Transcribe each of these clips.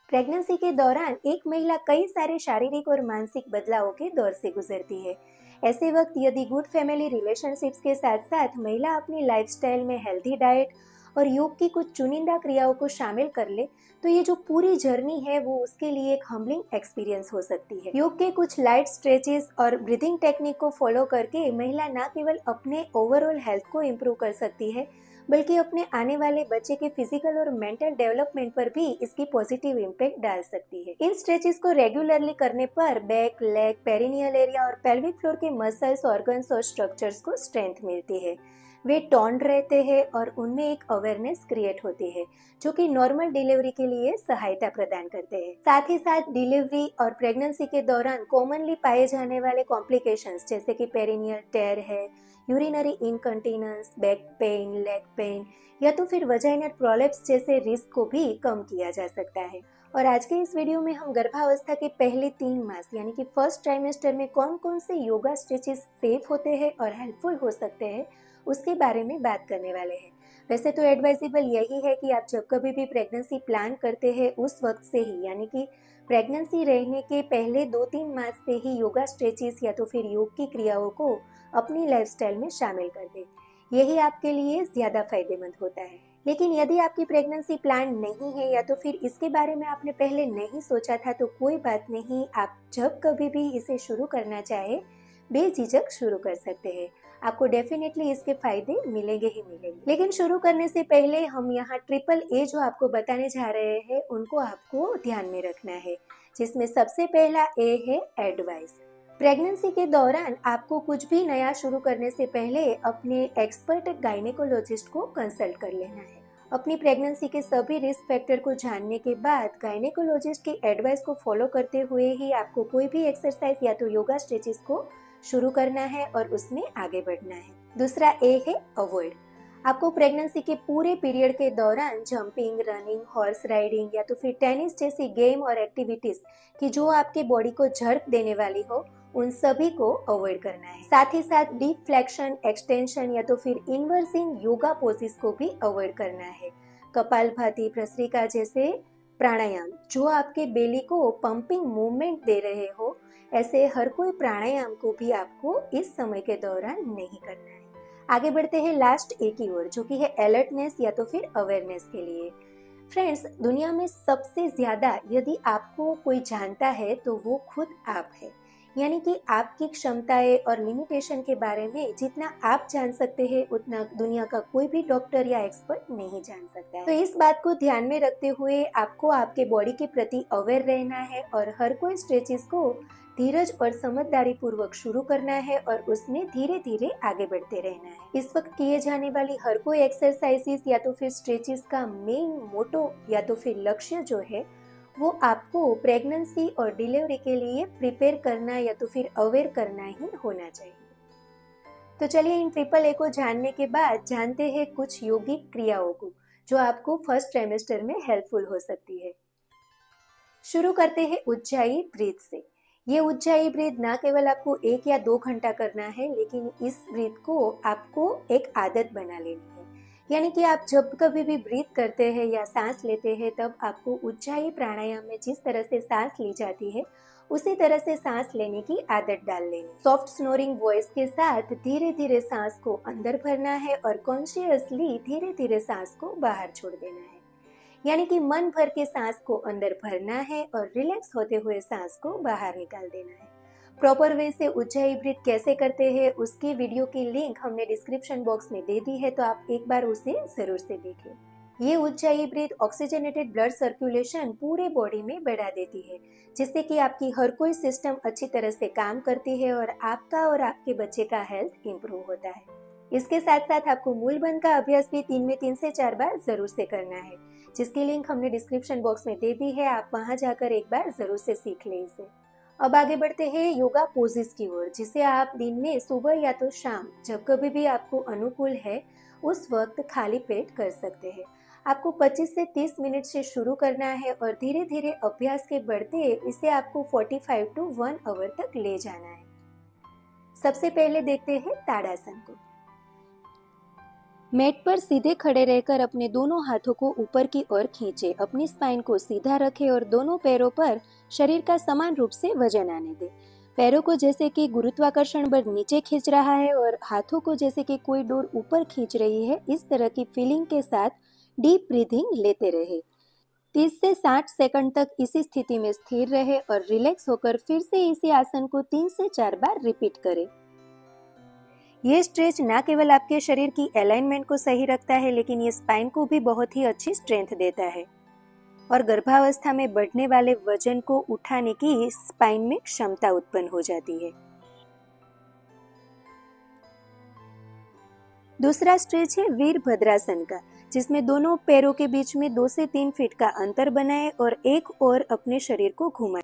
Pregnancy के दौरान एक महिला कई सारे शारीरिक और मानसिक बदलावों के दौर से गुजरती है। ऐसे वक्त यदि गुड फैमिली रिलेशनशिप्स के साथ साथ महिला अपनी लाइफस्टाइल में हेल्थी डाइट और योग की कुछ चुनिंदा क्रियाओं को शामिल कर ले तो ये जो पूरी जर्नी है वो उसके लिए एक हम्बलिंग एक्सपीरियंस हो सकती है। योग के कुछ लाइट स्ट्रेचेस और ब्रीदिंग टेक्निक को फॉलो करके महिला न केवल अपने ओवरऑल हेल्थ को इम्प्रूव कर सकती है बल्कि अपने आने वाले बच्चे के फिजिकल और मेंटल डेवलपमेंट पर भी इसकी पॉजिटिव इम्पैक्ट डाल सकती है। इन स्ट्रेचेस को रेगुलरली करने पर बैक, लेग, पेरिनियल एरिया और पेल्विक फ्लोर के मसल्स, ऑर्गन्स और स्ट्रक्चर्स को स्ट्रेंथ मिलती है। वे टोन्ड रहते हैं और उनमें एक अवेयरनेस क्रिएट होती है जो कि नॉर्मल डिलीवरी के लिए सहायता प्रदान करते हैं। साथ ही साथ डिलीवरी और प्रेगनेंसी के दौरान कॉमनली पाए जाने वाले कॉम्प्लिकेशंस जैसे कि पेरिनियल टेयर है, urinary incontinence, back pain, leg pain या तो फिर वजाइनल प्रोलेप्स जैसे रिस्क को भी कम किया जा सकता है। और आज के इस वीडियो में हम गर्भावस्था के पहले 3 मास यानी कि फर्स्ट ट्राइमेस्टर में कौन कौन से योगा स्ट्रेचेस सेफ होते हैं और हेल्पफुल हो सकते हैं उसके बारे में बात करने वाले हैं। वैसे तो एडवाइजेबल यही है कि आप जब कभी भी प्रेगनेंसी प्लान करते हैं उस वक्त से ही यानी कि प्रेगनेंसी रहने के पहले 2-3 मास से ही योगा स्ट्रेचेस या तो फिर योग की क्रियाओं को अपनी लाइफस्टाइल में शामिल कर दें। यही आपके लिए ज्यादा फायदेमंद होता है। लेकिन यदि आपकी प्रेगनेंसी प्लान नहीं है या तो फिर इसके बारे में आपने पहले नहीं सोचा था तो कोई बात नहीं, आप जब कभी भी इसे शुरू करना चाहे बेझिझक शुरू कर सकते हैं। आपको डेफिनेटली इसके फायदे मिलेंगे ही मिलेंगे। लेकिन शुरू करने से पहले हम यहाँ ट्रिपल ए जो आपको बताने जा रहे हैं उनको आपको ध्यान में रखना है, जिसमें सबसे पहला ए है एडवाइस। प्रेगनेंसी के दौरान आपको कुछ भी नया शुरू करने से पहले अपने एक्सपर्ट गायनेकोलॉजिस्ट को कंसल्ट कर लेना है। अपनी प्रेगनेंसी के सभी रिस्क फैक्टर को जानने के बाद गायनेकोलॉजिस्ट की एडवाइस को फॉलो करते हुए ही आपको कोई भी एक्सरसाइज या तो योगा स्ट्रेचेस को शुरू करना है और उसमें आगे बढ़ना है। दूसरा ए है अवॉइड। आपको प्रेगनेंसी के पूरे पीरियड के दौरान जंपिंग, रनिंग, हॉर्स राइडिंग या तो फिर टेनिस जैसी गेम और एक्टिविटीज की जो आपके बॉडी को झड़प देने वाली हो उन सभी को अवॉइड करना है। साथ ही साथ डीप फ्लेक्शन, एक्सटेंशन या तो फिर इन्वर्सिंग योगा पोजेस को भी अवॉइड करना है। कपालभाति, भस्त्रिका जैसे प्राणायाम जो आपके बेली को पंपिंग मूवमेंट दे रहे हो, ऐसे हर कोई प्राणायाम को भी आपको इस समय के दौरान नहीं करना है। आगे बढ़ते हैं लास्ट ए की ओर जो कि है अलर्टनेस या तो फिर अवेयरनेस के लिए। फ्रेंड्स, दुनिया में सबसे ज्यादा यदि आपको कोई जानता है तो वो खुद आप है। यानी कि आपकी क्षमताएं और लिमिटेशन के बारे में जितना आप जान सकते हैं उतना दुनिया का कोई भी डॉक्टर या एक्सपर्ट नहीं जान सकता है। तो इस बात को ध्यान में रखते हुए आपको आपके बॉडी के प्रति अवेयर रहना है और हर कोई स्ट्रेचेस को धीरज और समझदारी पूर्वक शुरू करना है और उसमें धीरे धीरे आगे बढ़ते रहना है। इस वक्त किए जाने वाली हर कोई एक्सरसाइजेस या तो फिर स्ट्रेचेस का मेन मोटो या तो फिर लक्ष्य जो है वो आपको प्रेगनेंसी और डिलीवरी के लिए प्रिपेयर करना या तो फिर अवेयर करना ही होना चाहिए। तो चलिए इन ट्रिपल ए को जानने के बाद जानते हैं कुछ योगिक क्रियाओं को जो आपको फर्स्ट ट्राइमेस्टर में हेल्पफुल हो सकती है। शुरू करते हैं उज्जाई ब्रीथ से। ये उज्जाई ब्रीथ ना केवल आपको 1 या 2 घंटा करना है लेकिन इस ब्रीथ को आपको एक आदत बना लेनी है। यानी कि आप जब कभी भी ब्रीथ करते हैं या सांस लेते हैं तब आपको उज्जाई प्राणायाम में जिस तरह से सांस ली जाती है उसी तरह से सांस लेने की आदत डाल लेनी। सॉफ्ट स्नोरिंग वॉइस के साथ धीरे धीरे सांस को अंदर भरना है और कॉन्शियसली धीरे धीरे सांस को बाहर छोड़ देना है। यानी कि मन भर के सांस को अंदर भरना है और रिलैक्स होते हुए सांस को बाहर निकाल देना है। प्रॉपर वे से उज्जाई ब्रीथ कैसे करते हैं उसकी वीडियो की लिंक हमने डिस्क्रिप्शन बॉक्स में दे दी है, तो आप एक बार उसे जरूर से देखें। ये ujjayi breath oxygenated blood circulation पूरे बॉडी में बढ़ा देती है जिससे कि आपकी हर कोई सिस्टम अच्छी तरह से काम करती है और आपका और आपके बच्चे का हेल्थ इंप्रूव होता है। इसके साथ साथ आपको मूल बंध का अभ्यास भी 3 से 4 बार जरूर से करना है, जिसकी लिंक हमने डिस्क्रिप्शन बॉक्स में दे दी है। आप वहां जाकर एक बार जरूर से सीख लें इसे। अब आगे बढ़ते हैं योगा पोजेस की ओर, जिसे आप दिन में सुबह या तो शाम जब कभी भी आपको अनुकूल है उस वक्त खाली पेट कर सकते हैं। आपको 25 से 30 मिनट से शुरू करना है और धीरे धीरे अभ्यास के बढ़ते इसे आपको 45 to 1 आवर तक ले जाना है। सबसे पहले देखते हैं ताड़ासन को। मैट पर सीधे खड़े रहकर अपने दोनों हाथों को ऊपर की ओर खींचे, अपनी स्पाइन को सीधा रखें और दोनों पैरों पर शरीर का समान रूप से वजन आने दें। पैरों को जैसे कि गुरुत्वाकर्षण बल नीचे खींच रहा है और हाथों को जैसे कि कोई डोर ऊपर खींच रही है, इस तरह की फीलिंग के साथ डीप ब्रीथिंग लेते रहे। 30 से 60 सेकंड तक इसी स्थिति में स्थिर रहे और रिलैक्स होकर फिर से इसी आसन को 3 से 4 बार रिपीट करें। ये स्ट्रेच न केवल आपके शरीर की अलाइनमेंट को सही रखता है, लेकिन ये स्पाइन को भी बहुत ही अच्छी स्ट्रेंथ देता है और गर्भावस्था में बढ़ने वाले वजन को उठाने की स्पाइन में क्षमता उत्पन्न हो जाती है। दूसरा स्ट्रेच है वीरभद्रासन का, जिसमें दोनों पैरों के बीच में 2 से 3 फीट का अंतर बनाएं और एक ओर अपने शरीर को घुमाएं।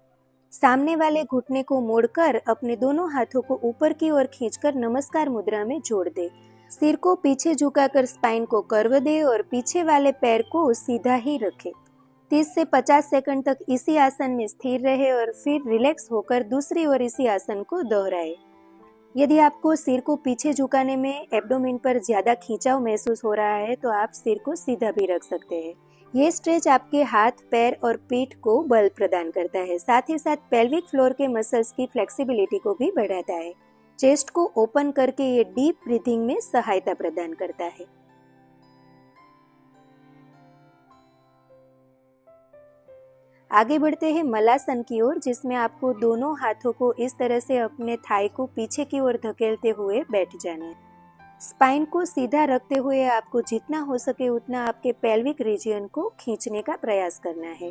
सामने वाले घुटने को मोड़कर अपने दोनों हाथों को ऊपर की ओर खींचकर नमस्कार मुद्रा में जोड़ दे। सिर को पीछे झुकाकर स्पाइन को कर्व दे और पीछे वाले पैर को सीधा ही रखे। 30 से 50 सेकंड तक इसी आसन में स्थिर रहे और फिर रिलैक्स होकर दूसरी ओर इसी आसन को दोहराए। यदि आपको सिर को पीछे झुकाने में एब्डोमेन पर ज्यादा खिंचाव महसूस हो रहा है तो आप सिर को सीधा भी रख सकते हैं। ये स्ट्रेच आपके हाथ, पैर और पीठ को बल प्रदान करता है, साथ ही साथ पेल्विक फ्लोर के मसल्स की फ्लेक्सिबिलिटी को भी बढ़ाता है। चेस्ट को ओपन करके ये डीप ब्रीथिंग में सहायता प्रदान करता है। आगे बढ़ते हैं मलासन की ओर, जिसमें आपको दोनों हाथों को इस तरह से अपने थाई को पीछे की ओर धकेलते हुए बैठ जाना है। स्पाइन को सीधा रखते हुए आपको जितना हो सके उतना आपके पेल्विक रीजन को खींचने का प्रयास करना है।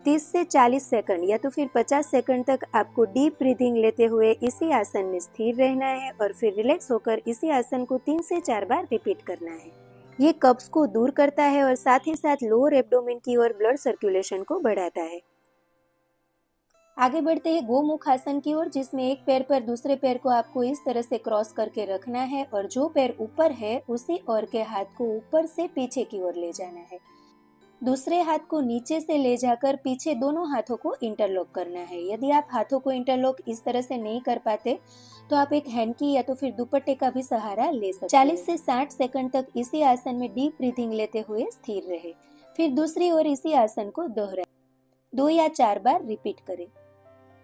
30 से 40 सेकंड या तो फिर 50 सेकंड तक आपको डीप ब्रीथिंग लेते हुए इसी आसन में स्थिर रहना है और फिर रिलैक्स होकर इसी आसन को 3 से 4 बार रिपीट करना है। ये कब्ज को दूर करता है और साथ ही साथ लोअर एब्डोमेन की ओर ब्लड सर्कुलेशन को बढ़ाता है। आगे बढ़ते हैं गोमुख आसन की ओर, जिसमें एक पैर पर दूसरे पैर को आपको इस तरह से क्रॉस करके रखना है और जो पैर ऊपर है उसी ओर के हाथ को ऊपर से पीछे की ओर ले जाना है। दूसरे हाथ को नीचे से ले जाकर पीछे दोनों हाथों को इंटरलॉक करना है। यदि आप हाथों को इंटरलॉक इस तरह से नहीं कर पाते तो आप एक हैंकी या तो फिर दुपट्टे का भी सहारा ले सकते हैं। 40 से 60 सेकंड तक इसी आसन में डीप ब्रीथिंग लेते हुए स्थिर रहे। फिर दूसरी ओर इसी आसन को दोहराएं। 2 या 4 बार रिपीट करें।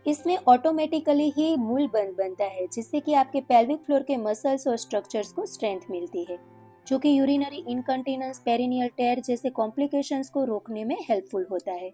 इसमें ऑटोमेटिकली ही मूल बंद बनता है, जिससे कि आपके पेल्विक फ्लोर के मसल्स और स्ट्रक्चर्स को स्ट्रेंथ मिलती है, जो कि यूरिनरी इनकंटिनेंस, पेरिनियल टेयर जैसे कॉम्प्लिकेशंस को रोकने में हेल्पफुल होता है।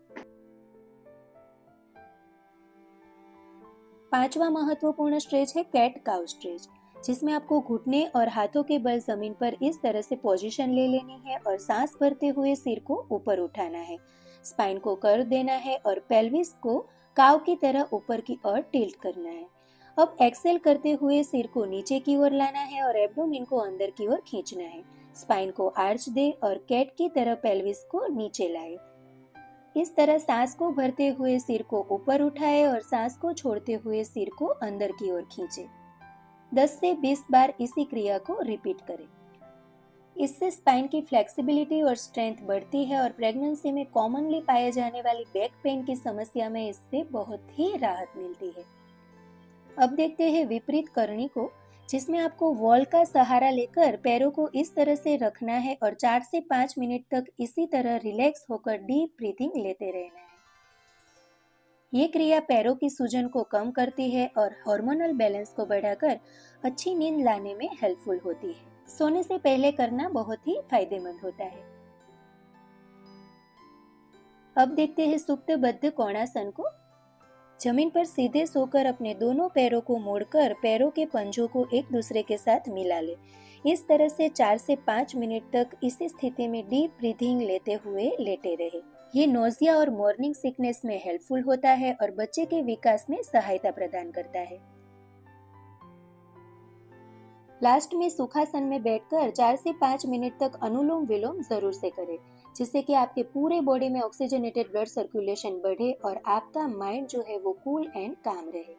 पांचवा महत्वपूर्ण स्ट्रेच है कैट काउ स्ट्रेच, जिसमें आपको घुटने और हाथों के बल जमीन पर इस तरह से पोजीशन ले लेनी है और सांस भरते हुए सिर को ऊपर उठाना है, स्पाइन को कर देना है और पेल्विस को काव की तरह ऊपर की ओर टिल्ट करना है। अब एक्सेल करते हुए सिर को नीचे की ओर लाना है और एब्डोमेन को अंदर की ओर खींचना है। स्पाइन को आर्च दे और कैट की तरह पेल्विस को नीचे लाए। इस तरह सांस को भरते हुए सिर को ऊपर उठाए और सांस को छोड़ते हुए सिर को अंदर की ओर खींचे। 10 से 20 बार इसी क्रिया को रिपीट करें। इससे स्पाइन की फ्लेक्सिबिलिटी और स्ट्रेंथ बढ़ती है और प्रेगनेंसी में कॉमनली पाए जाने वाली बैक पेन की समस्या में इससे बहुत ही राहत मिलती है। अब देखते हैं विपरीत करनी को, जिसमें आपको वॉल का सहारा लेकर पैरों को इस तरह से रखना है और 4 से 5 मिनट तक इसी तरह रिलैक्स होकर डीप ब्रीथिंग लेते रहना है। ये क्रिया पैरों की सूजन को कम करती है और हार्मोनल बैलेंस को बढ़ाकर अच्छी नींद लाने में हेल्पफुल होती है। सोने से पहले करना बहुत ही फायदेमंद होता है। अब देखते हैं सुप्तबद्ध कोणासन को। जमीन पर सीधे सोकर अपने दोनों पैरों को मोड़कर पैरों के पंजों को एक दूसरे के साथ मिला ले। इस तरह से 4 से 5 मिनट तक इसी स्थिति में डीप ब्रीथिंग लेते हुए लेटे रहे। ये नोजिया और मॉर्निंग सिकनेस में हेल्पफुल होता है और बच्चे के विकास में सहायता प्रदान करता है। लास्ट में सुखासन में बैठकर 4 से 5 मिनट तक अनुलोम विलोम जरूर से करें, जिससे कि आपके पूरे बॉडी में ऑक्सीजनेटेड ब्लड सर्कुलेशन बढ़े और आपका माइंड जो है वो कूल एंड काम रहे।